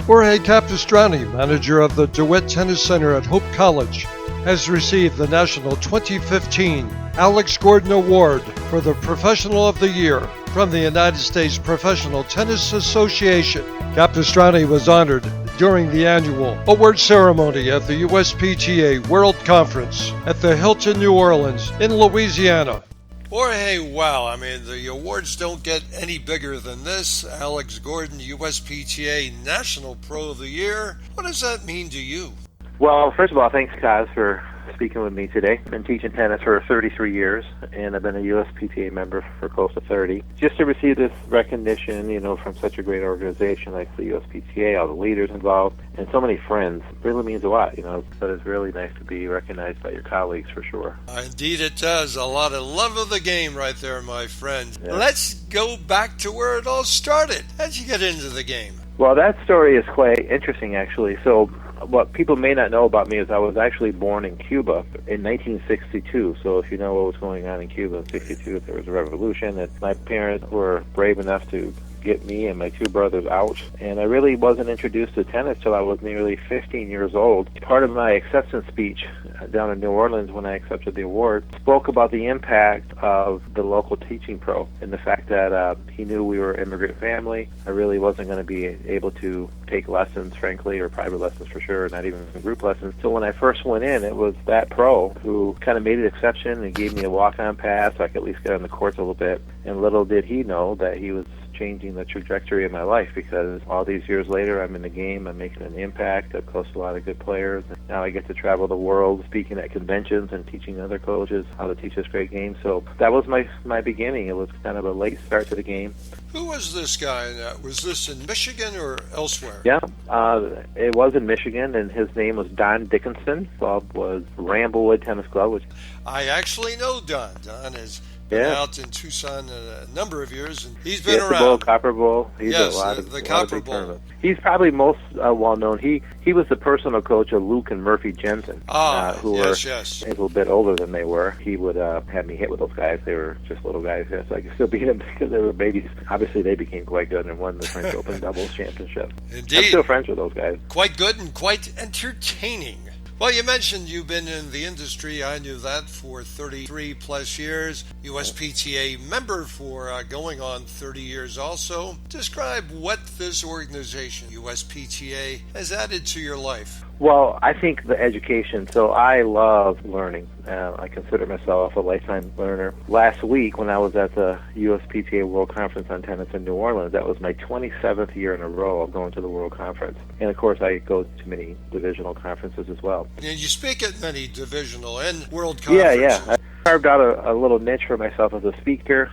Jorge Capestany, manager of the DeWitt Tennis Center at Hope College, has received the National 2015 Alex Gordon Award for the Professional of the Year from the United States Professional Tennis Association. Capestany was honored during the annual award ceremony at the USPTA World Conference at the Hilton New Orleans in Louisiana. Jorge, wow, I mean, the awards don't get any bigger than this. Alex Gordon, USPTA National Pro of the Year. What does that mean to you? Well, first of all, thanks, Kaz, for speaking with me today. I've been teaching tennis for 33 years, and I've been a USPTA member for close to 30. Just to receive this recognition, from such a great organization like the USPTA, all the leaders involved, and so many friends, really means a lot, But it's really nice to be recognized by your colleagues, for sure. Indeed it does. A lot of love of the game right there, my friend. Yeah. Let's go back to where it all started. How'd you get into the game? Well, that story is quite interesting, actually. So what people may not know about me is I was actually born in Cuba in 1962. So if you know what was going on in Cuba in 62, there was a revolution, and my parents were brave enough to get me and my two brothers out. And I really wasn't introduced to tennis till I was nearly 15 years old. Part of my acceptance speech down in New Orleans when I accepted the award spoke about the impact of the local teaching pro and the fact that he knew we were an immigrant family. I really wasn't going to be able to take lessons, frankly, or private lessons for sure, not even group lessons. So when I first went in, it was that pro who kind of made an exception and gave me a walk-on pass so I could at least get on the courts a little bit. And little did he know that he was changing the trajectory of my life, because all these years later I'm in the game, I'm making an impact, I've coached a lot of good players, and now I get to travel the world speaking at conventions and teaching other coaches how to teach this great game. So that was my beginning. It was kind of a late start to the game. Who was this guy? Was this in Michigan or elsewhere? Yeah, it was in Michigan, and his name was Don Dickinson. Club was Ramblewood Tennis Club. Which I actually know Don. Don has been out in Tucson a number of years, and he's been around. The Bowl, Copper Bowl. He's yes, a lot of, the a lot Copper of big Bowl. tournaments. He's probably most well-known. He was the personal coach of Luke and Murphy Jensen, who were a little bit older than they were. He would have me hit with those guys. They were just little guys, so I could still beat them because they were babies. Obviously, they became quite good and won the French Open doubles championship. Indeed. I'm still friends with those guys. Quite good and quite entertaining. Well, you mentioned you've been in the industry. I knew that for 33 plus years. USPTA member for going on 30 years also. Describe what this organization, USPTA, has added to your life. Well, I think the education. So I love learning. I consider myself a lifetime learner. Last week, when I was at the USPTA World Conference on Tennis in New Orleans, that was my 27th year in a row of going to the World Conference. And, of course, I go to many divisional conferences as well. And you speak at many divisional and world conferences. Yeah. I carved out a little niche for myself as a speaker.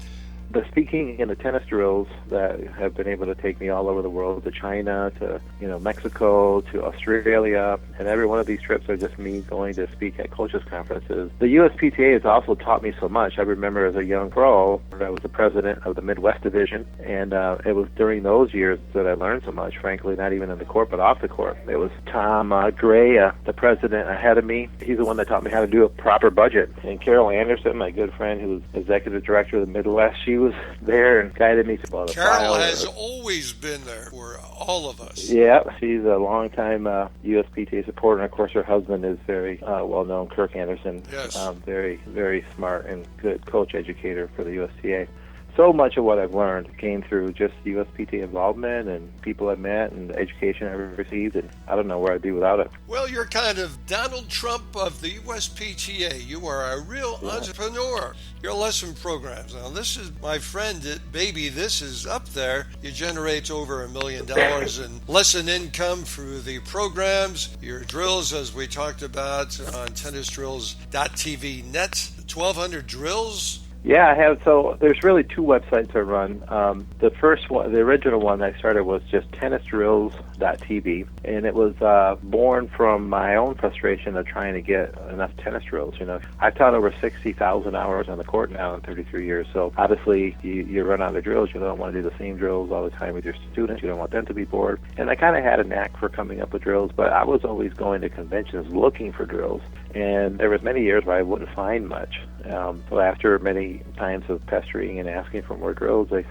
The speaking and the tennis drills that have been able to take me all over the world, to China, to Mexico, to Australia, and every one of these trips are just me going to speak at coaches conferences. The USPTA has also taught me so much. I remember as a young pro, I was the president of the Midwest Division, and it was during those years that I learned so much, frankly, not even in the court, but off the court. It was Tom Gray, the president ahead of me. He's the one that taught me how to do a proper budget. And Carol Anderson, my good friend, who was executive director of the Midwest, she was there and guided me through all the Carol has always been there for all of us. Yeah, she's a long-time USPTA supporter, and of course her husband is very well-known, Kirk Anderson. Yes. Very, very smart and good coach educator for the USTA. So much of what I've learned came through just USPTA involvement and people I've met and the education I've received, and I don't know where I'd be without it. Well, you're kind of Donald Trump of the USPTA. You are a real entrepreneur. Your lesson programs. Now, this is, my friend, baby, this is up there. You generate over $1 million in lesson income through the programs. Your drills, as we talked about on tennisdrills.tv net, 1,200 drills. Yeah, I have. So there's really two websites I run. The first one, the original one I started was just tennisdrills.tv, and it was born from my own frustration of trying to get enough tennis drills. I've taught over 60,000 hours on the court now in 33 years, so obviously you run out of drills. You don't want to do the same drills all the time with your students. You don't want them to be bored. And I kind of had a knack for coming up with drills, but I was always going to conventions looking for drills. And there was many years where I wouldn't find much. So after many times of pestering and asking for more drills, the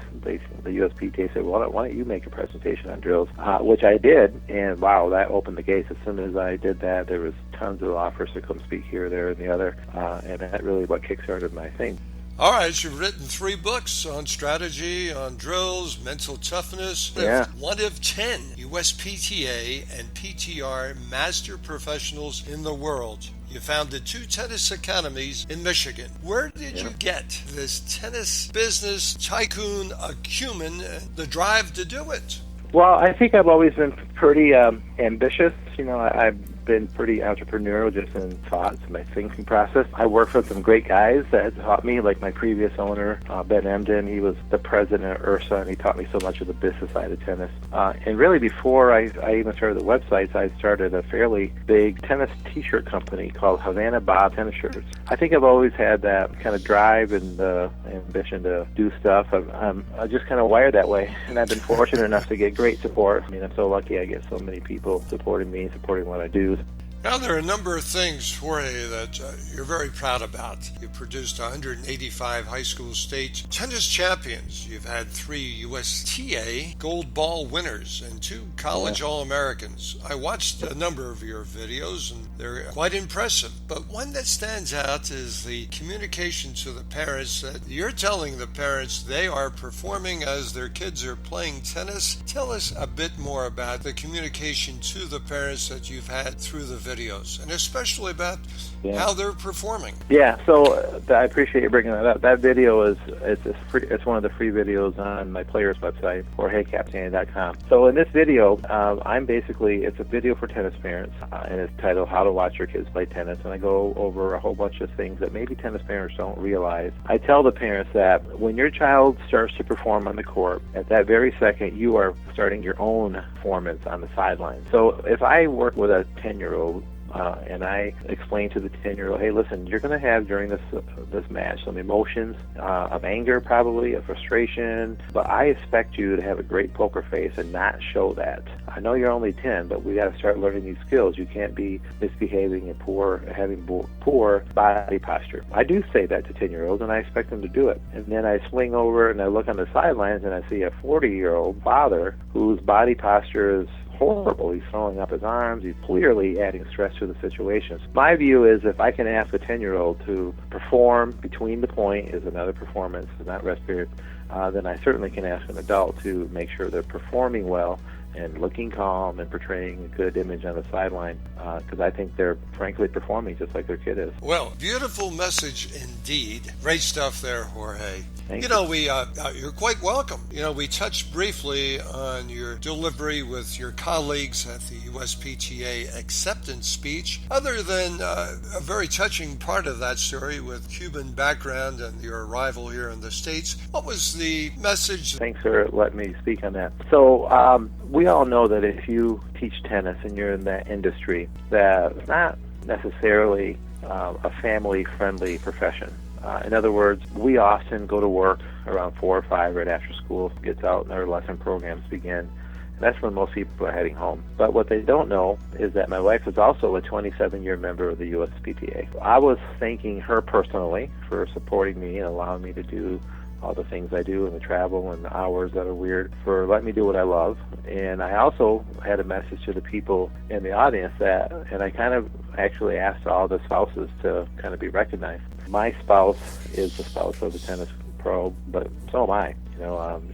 USPTA said, well, why don't you make a presentation on drills, which I did. And wow, that opened the gates. As soon as I did that, there was tons of offers to come speak here, there, and the other. And that really what kickstarted my thing. All right, you've written 3 books on strategy, on drills, mental toughness. Yeah. One of 10 USPTA and PTR master professionals in the world. You founded 2 tennis academies in Michigan. Where did you get this tennis business tycoon acumen, the drive to do it? Well, I think I've always been pretty ambitious. I've been pretty entrepreneurial just in thoughts, my thinking process. I worked with some great guys that had taught me, like my previous owner, Ben Emden. He was the president of URSA, and he taught me so much of the business side of tennis. And really, before I even started the websites, I started a fairly big tennis t-shirt company called Havana Bob Tennis Shirts. I think I've always had that kind of drive and ambition to do stuff. I'm just kind of wired that way, and I've been fortunate enough to get great support. I mean, I'm so lucky I get so many people supporting me, supporting what I do. Now, there are a number of things, Jorge, that you're very proud about. You produced 185 high school state tennis champions. You've had 3 USTA gold ball winners and 2 college All-Americans. I watched a number of your videos, and they're quite impressive. But one that stands out is the communication to the parents that you're telling the parents they are performing as their kids are playing tennis. Tell us a bit more about the communication to the parents that you've had through the videos, and especially about how they're performing. Yeah, so I appreciate you bringing that up. That video it's one of the free videos on my player's website, JorgeCapestany.com. So in this video, it's a video for tennis parents, and it's titled How to Watch Your Kids Play Tennis, and I go over a whole bunch of things that maybe tennis parents don't realize. I tell the parents that when your child starts to perform on the court, at that very second, you are starting your own performance on the sideline. So if I work with a 10-year-old, and I explain to the 10-year-old, hey, listen, you're going to have during this match some emotions of anger, probably, of frustration, but I expect you to have a great poker face and not show that. I know you're only 10, but we got to start learning these skills. You can't be misbehaving and having poor body posture. I do say that to 10-year-olds, and I expect them to do it. And then I swing over and I look on the sidelines, and I see a 40-year-old father whose body posture is horrible. He's throwing up his arms. He's clearly adding stress to the situation. My view is if I can ask a 10-year-old to perform between the point is another performance, not rest period, then I certainly can ask an adult to make sure they're performing well and looking calm and portraying a good image on the sideline, because I think they're frankly performing just like their kid is. Well, beautiful message indeed. Great stuff there, Jorge. Thank you. You're quite welcome. We touched briefly on your delivery with your colleagues at the USPTA acceptance speech. Other than a very touching part of that story with Cuban background and your arrival here in the States, what was the message? Thanks for letting me speak on that. So we all know that if you teach tennis and you're in that industry, that it's not necessarily a family-friendly profession. In other words, we often go to work around 4 or 5 right after school gets out and our lesson programs begin. And that's when most people are heading home. But what they don't know is that my wife is also a 27-year member of the USPTA. I was thanking her personally for supporting me and allowing me to do all the things I do and the travel and the hours that are weird, for letting me do what I love. And I also had a message to the people in the audience and I kind of actually asked all the spouses to kind of be recognized. My spouse is the spouse of a tennis pro, but so am I.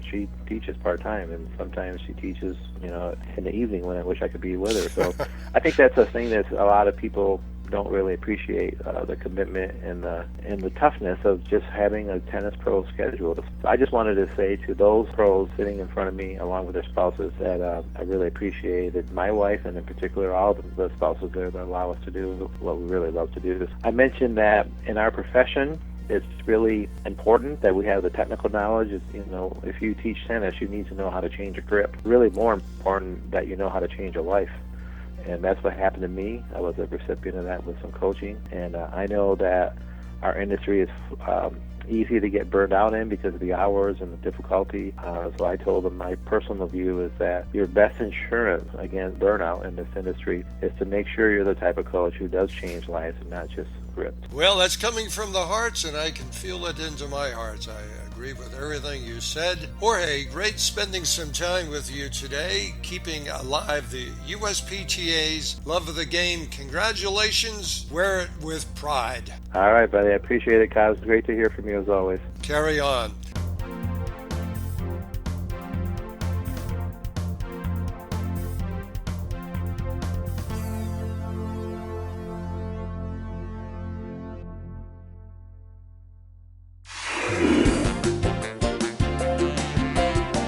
She teaches part-time, and sometimes she teaches, in the evening when I wish I could be with her. So I think that's a thing that a lot of people don't really appreciate, the commitment and the toughness of just having a tennis pro schedule. I just wanted to say to those pros sitting in front of me, along with their spouses, that I really appreciated my wife, and in particular all the spouses there that allow us to do what we really love to do. I mentioned that in our profession, it's really important that we have the technical knowledge. If you teach tennis, you need to know how to change a grip. Really more important that you know how to change a life. And that's what happened to me. I was a recipient of that with some coaching. And I know that our industry is easy to get burned out in because of the hours and the difficulty. So I told them my personal view is that your best insurance against burnout in this industry is to make sure you're the type of coach who does change lives and not just script. Well, that's coming from the hearts, and I can feel it into my heart. I agree with everything you said. Jorge, great spending some time with you today, keeping alive the USPTA's love of the game. Congratulations. Wear it with pride. All right, buddy. I appreciate it, Kyle. It's great to hear from you as always. Carry on.